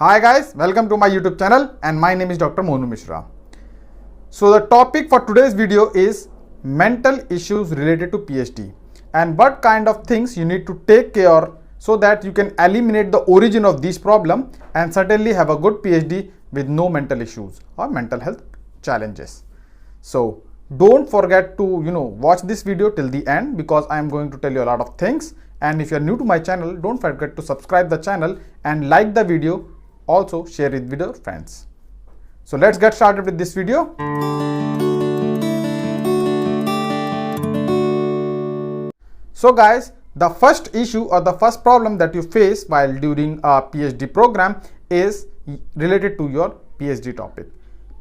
Hi guys, welcome to my YouTube channel and my name is Dr. Monu Mishra. So the topic for today's video is mental issues related to PhD and what kind of things you need to take care so that you can eliminate the origin of this problem and certainly have a good PhD with no mental issues or mental health challenges. So don't forget to watch this video till the end because I am going to tell you a lot of things. And if you are new to my channel, don't forget to subscribe the channel and like the video. Also share it with your friends. So let's get started with this video. So guys, the first issue or the first problem that you face while during a PhD program is related to your PhD topic.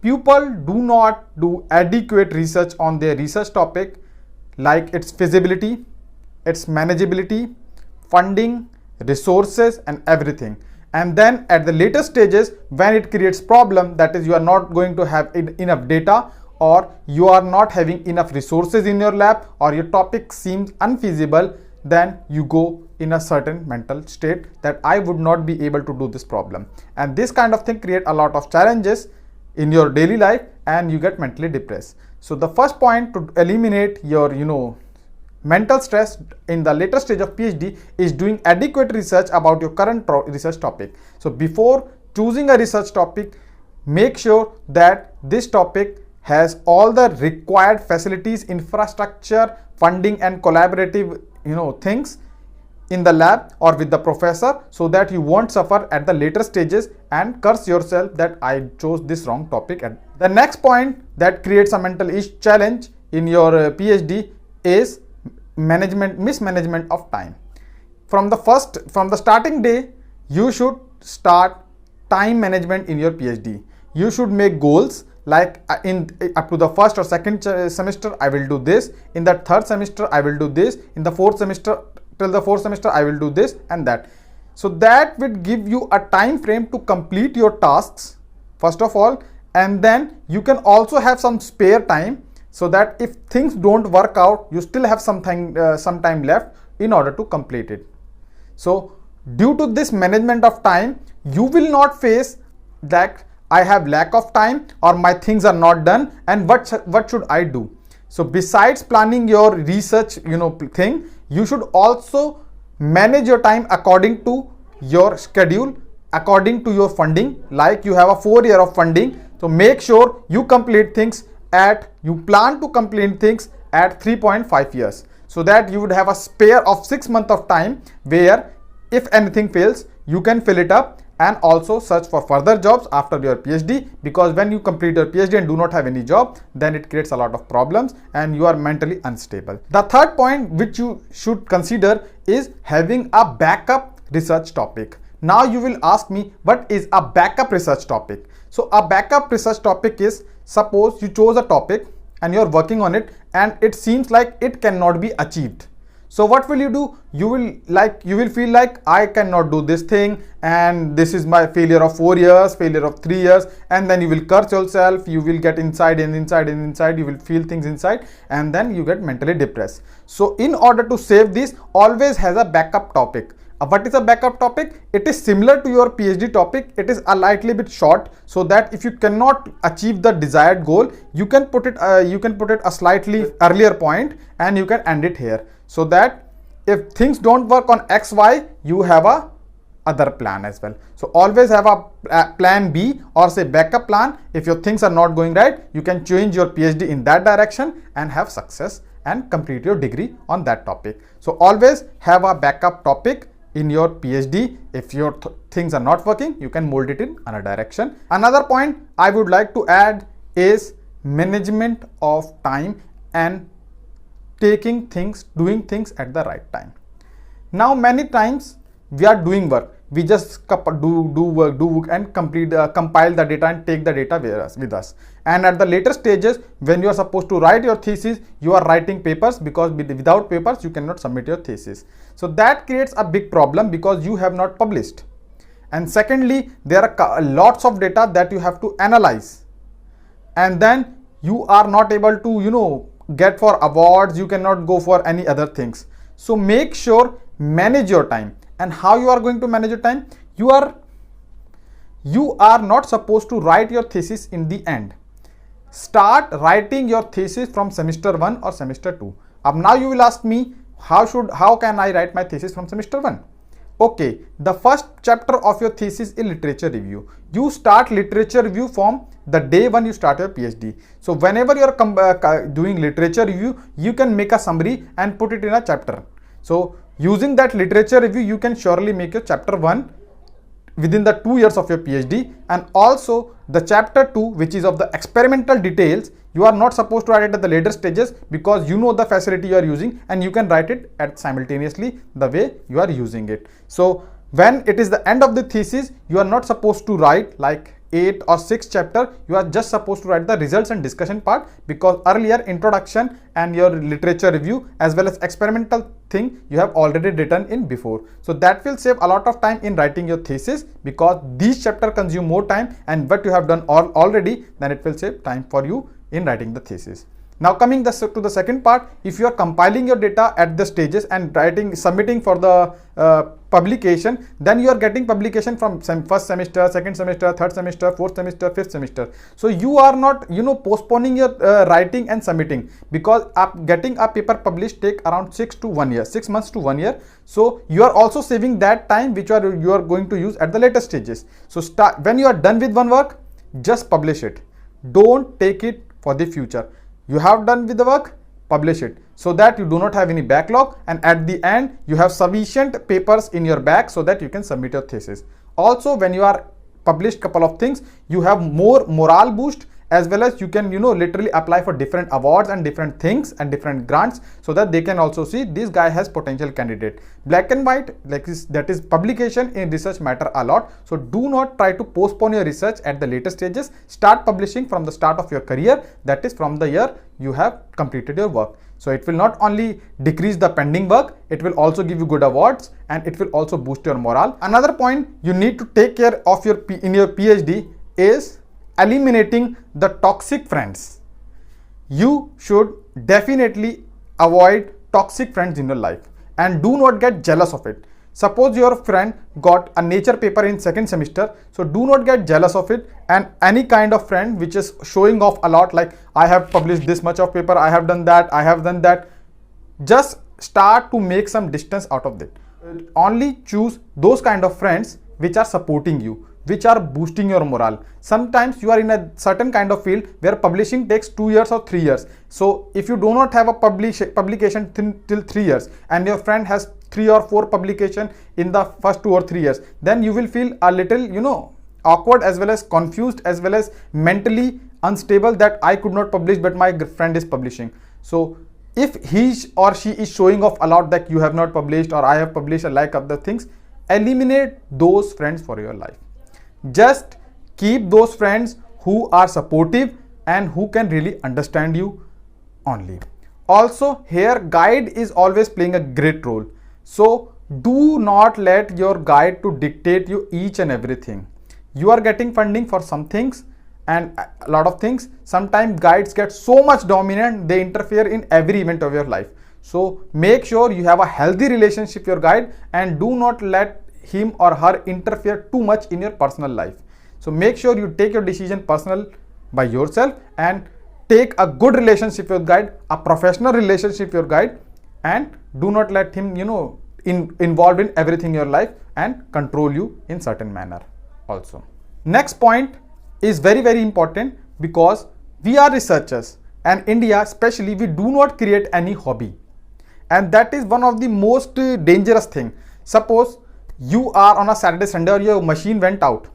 People do not do adequate research on their research topic, like its feasibility, its manageability, funding, resources and everything. And then at the later stages, when it creates problem, that is you are not going to have enough data or you are not having enough resources in your lab or your topic seems unfeasible, then you go in a certain mental state that I would not be able to do this problem. And this kind of thing create a lot of challenges in your daily life and you get mentally depressed. So the first point to eliminate your mental stress in the later stage of PhD is doing adequate research about your current research topic. So before choosing a research topic, make sure that this topic has all the required facilities, infrastructure, funding and collaborative things in the lab or with the professor, so that you won't suffer at the later stages and curse yourself that I chose this wrong topic. And the next point that creates a mental challenge in your PhD is mismanagement of time. From the starting day, you should start time management in your PhD. You should make goals like up to the first or second semester I will do this, in the third semester I will do this, in the fourth semester till the fourth semester I will do this and that. So that will give you a time frame to complete your tasks first of all, and then you can also have some spare time so that if things don't work out, you still have some time left in order to complete it. So due to this management of time, you will not face that I have lack of time or my things are not done and what should I do. So besides planning your research thing, you should also manage your time according to your schedule, according to your funding. Like you have a 4 year of funding, so make sure you complete things you plan to complete things at 3.5 years, so that you would have a spare of 6 months of time where if anything fails, you can fill it up and also search for further jobs after your PhD, because when you complete your PhD and do not have any job, then it creates a lot of problems and you are mentally unstable. The third point which you should consider is having a backup research topic. Now you will ask me, what is a backup research topic? So a backup research topic is, suppose you chose a topic and you are working on it and it seems like it cannot be achieved. So what will you do? You will feel like I cannot do this thing and this is my failure of 4 years, failure of 3 years, and then you will curse yourself, you will get inside, you will feel things inside and then you get mentally depressed. So in order to save this, always has a backup topic. What is a backup topic? It is similar to your PhD topic. It is a lightly bit short, so that if you cannot achieve the desired goal, you can put it a slightly earlier point and you can end it here, so that if things don't work on XY, you have a other plan as well. So always have a plan B or say backup plan. If your things are not going right, you can change your PhD in that direction and have success and complete your degree on that topic. So always have a backup topic in your PhD. If your things are not working, you can mold it in another direction. Another point I would like to add is management of time and doing things at the right time. Now many times we are doing work, we just do work and compile the data and take the data with us. And at the later stages, when you are supposed to write your thesis, you are writing papers, because without papers you cannot submit your thesis. So that creates a big problem because you have not published. And secondly, there are lots of data that you have to analyze, and then you are not able to get for awards, you cannot go for any other things. So make sure manage your time. And how you are going to manage your time? you are not supposed to write your thesis in the end. Start writing your thesis from semester 1 or semester 2. Now you will ask me, how can I write my thesis from semester 1? Okay, the first chapter of your thesis is literature review. You start literature review from the day when you start your PhD. So whenever you are doing literature review, you can make a summary and put it in a chapter. So using that literature review, you can surely make your chapter 1 within the 2 years of your PhD, and also the chapter 2, which is of the experimental details, you are not supposed to write it at the later stages, because you know the facility you are using and you can write it at simultaneously the way you are using it. So when it is the end of the thesis, you are not supposed to write like 8 or 6 chapter. You are just supposed to write the results and discussion part, because earlier introduction and your literature review as well as experimental thing you have already written in before. So that will save a lot of time in writing your thesis, because these chapters consume more time, and what you have done already, then it will save time for you in writing the thesis. Now coming to the second part, if you are compiling your data at the stages and submitting for the publication, then you are getting publication from first semester, second semester, third semester, fourth semester, fifth semester. So you are not postponing your writing and submitting, because getting a paper published take around 6 months to 1 year. So you are also saving that time which you are going to use at the later stages. So when you are done with one work, just publish it. Don't take it for the future. You have done with the work, publish it, so that you do not have any backlog, and at the end you have sufficient papers in your bag so that you can submit your thesis. Also, when you are published couple of things, you have more morale boost, as well as you can literally apply for different awards and different things and different grants, so that they can also see this guy has potential candidate. Black and white, that is publication in research matter a lot. So do not try to postpone your research at the later stages. Start publishing from the start of your career, that is from the year you have completed your work. So it will not only decrease the pending work, it will also give you good awards, and it will also boost your morale. Another point you need to take care of in your PhD is eliminating the toxic friends. You should definitely avoid toxic friends in your life, and do not get jealous of it. Suppose your friend got a nature paper in second semester, so do not get jealous of it. And any kind of friend which is showing off a lot, like I have published this much of paper, I have done that, just start to make some distance out of it. Only choose those kind of friends which are supporting you, which are boosting your morale. Sometimes you are in a certain kind of field where publishing takes 2 years or 3 years. So if you do not have a publication till 3 years, and your friend has 3 or 4 publication in the first 2 or 3 years, then you will feel a little awkward, as well as confused, as well as mentally unstable, that I could not publish but my friend is publishing. So if he or she is showing off a lot that you have not published or I have published, a like other things, eliminate those friends for your life. Just keep those friends who are supportive and who can really understand you only. Also, here guide is always playing a great role. So do not let your guide to dictate you each and everything. You are getting funding for some things and a lot of things. Sometimes guides get so much dominant, they interfere in every event of your life. So make sure you have a healthy relationship with your guide, and do not let him or her interfere too much in your personal life. So make sure you take your decision personal by yourself, and take a good relationship with your guide, a professional relationship with your guide, and do not let him involved in everything in your life and control you in certain manner also. Next point is very, very important, because we are researchers, and India especially, we do not create any hobby, and that is one of the most dangerous thing. Suppose you are on a Saturday, Sunday, or your machine went out,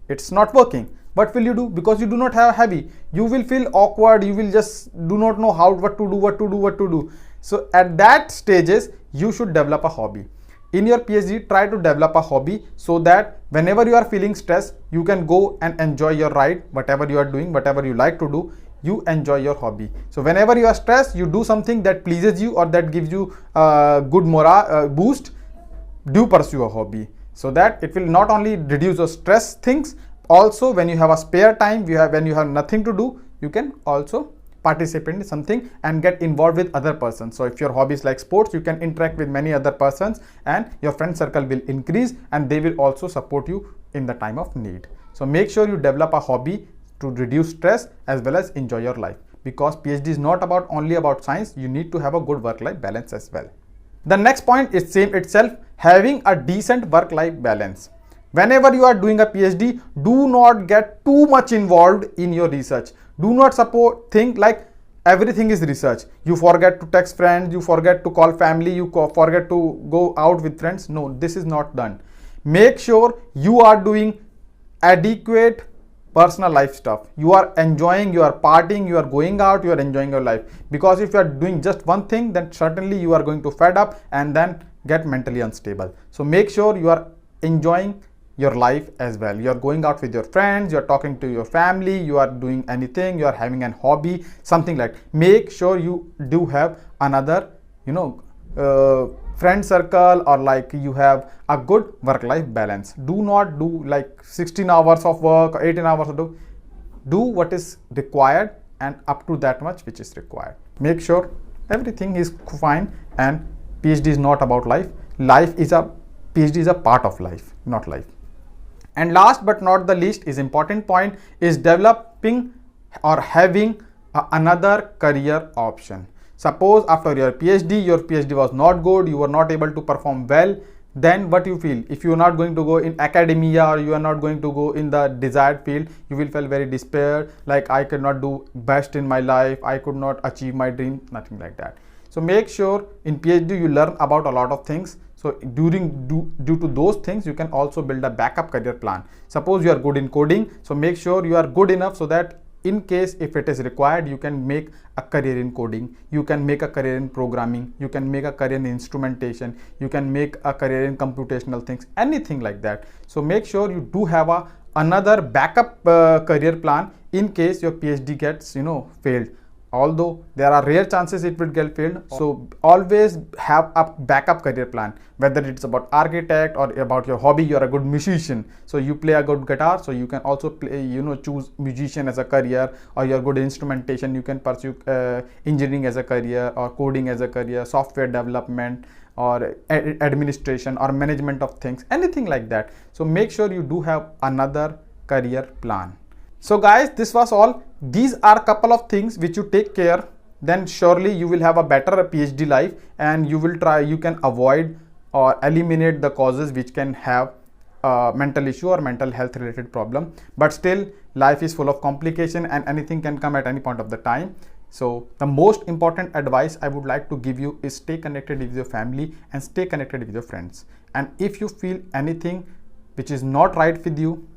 it's not working. What will you do? Because you do not have a hobby, you will feel awkward, you will just do not know what to do. So at that stages, you should develop a hobby. In your PhD, try to develop a hobby, so that whenever you are feeling stressed, you can go and enjoy your ride, whatever you are doing, whatever you like to do, you enjoy your hobby. So whenever you are stressed, you do something that pleases you or that gives you good morale boost. Do pursue a hobby, so that it will not only reduce your stress things, also when you have a spare time, when you have nothing to do, you can also participate in something and get involved with other persons. So if your hobby is like sports, you can interact with many other persons, and your friend circle will increase, and they will also support you in the time of need. So make sure you develop a hobby to reduce stress as well as enjoy your life, because PhD is not only about science. You need to have a good work-life balance as well. The next point is same itself, having a decent work-life balance. Whenever you are doing a PhD, do not get too much involved in your research. Do not think like everything is research. You forget to text friends, you forget to call family, you forget to go out with friends. No, this is not done. Make sure you are doing adequate personal life stuff. You are enjoying, you are partying, you are going out, you are enjoying your life. Because if you are doing just one thing, then certainly you are going to fed up and then get mentally unstable. So make sure you are enjoying your life as well. You are going out with your friends, you are talking to your family, you are doing anything, you are having a hobby, something like. Make sure you do have another, friend circle, or like you have a good work-life balance. Do not do like 16 hours of work or 18 hours of work. Do what is required and up to that much which is required. Make sure everything is fine, and PhD is not about life. PhD is a part of life, not life. And last but not the least is important point is developing or having another career option. Suppose after your PhD was not good, you were not able to perform well, then what you feel? If you are not going to go in academia, or you are not going to go in the desired field, you will feel very despaired, like I could not do best in my life, I could not achieve my dream, nothing like that. So make sure in PhD you learn about a lot of things. So due to those things, you can also build a backup career plan. Suppose you are good in coding, so make sure you are good enough so that in case if it is required, you can make a career in coding, you can make a career in programming, you can make a career in instrumentation, you can make a career in computational things, anything like that. So make sure you do have another backup career plan in case your PhD gets failed. Although there are rare chances it will get failed, so always have a backup career plan. Whether it's about architect or about your hobby, you are a good musician, so you play a good guitar, so you can also play, choose musician as a career, or you're good instrumentation, you can pursue engineering as a career, or coding as a career, software development, or administration or management of things, anything like that. So make sure you do have another career plan. So guys, this was all. These are a couple of things which you take care, then surely you will have a better PhD life, and you can avoid or eliminate the causes which can have mental issue or mental health related problem. But still, life is full of complication and anything can come at any point of the time. So the most important advice I would like to give you is stay connected with your family and stay connected with your friends. And if you feel anything which is not right with you,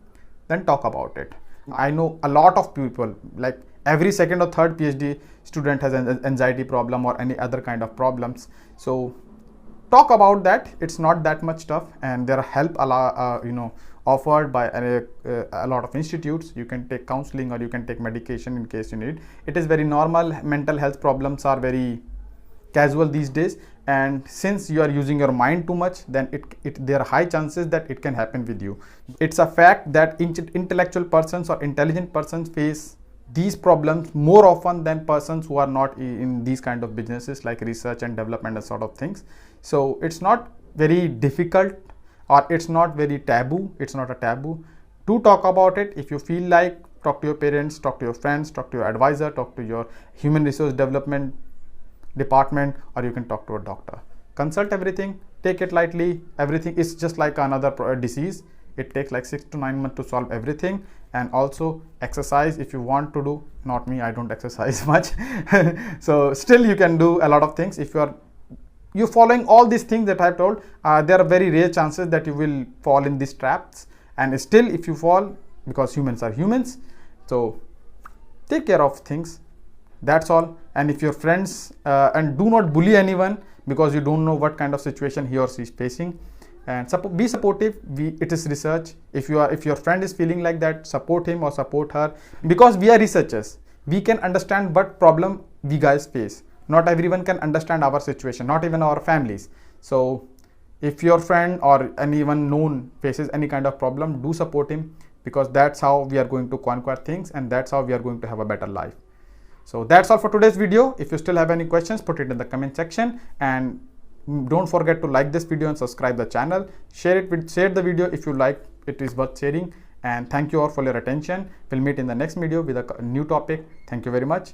then talk about it. I know a lot of people, like every second or third PhD student has an anxiety problem or any other kind of problems. So talk about that. It's not that much tough, and there are help offered by a lot of institutes. You can take counseling or you can take medication in case you need. It is very normal. Mental health problems are very casual these days, and since you are using your mind too much, then there are high chances that it can happen with you. It's a fact that intellectual persons or intelligent persons face these problems more often than persons who are not in these kind of businesses like research and development and sort of things. So it's not very difficult, or it's not very taboo. It's not a taboo to talk about it. If you feel like, talk to your parents, talk to your friends, talk to your advisor, talk to your human resource development department, or you can talk to a doctor. Consult everything, take it lightly. Everything is just like another disease. It takes like 6 to 9 months to solve everything. And also exercise if you want to do. Not me, I don't exercise much. So still you can do a lot of things. If you're following all these things that I've told, there are very rare chances that you will fall in these traps. And still if you fall, because humans are humans, so take care of things. That's all. And if your friends, and do not bully anyone, because you don't know what kind of situation he or she is facing. And be supportive. It is research. If your friend is feeling like that, support him or support her, because we are researchers. We can understand what problem we guys face. Not everyone can understand our situation, not even our families. So if your friend or anyone known faces any kind of problem, do support him, because that's how we are going to conquer things, and that's how we are going to have a better life. So that's all for today's video. If you still have any questions, put it in the comment section, and don't forget to like this video and subscribe the channel. Share the video if you like it is worth sharing. And thank you all for your attention. We'll meet in the next video with a new topic. Thank you very much.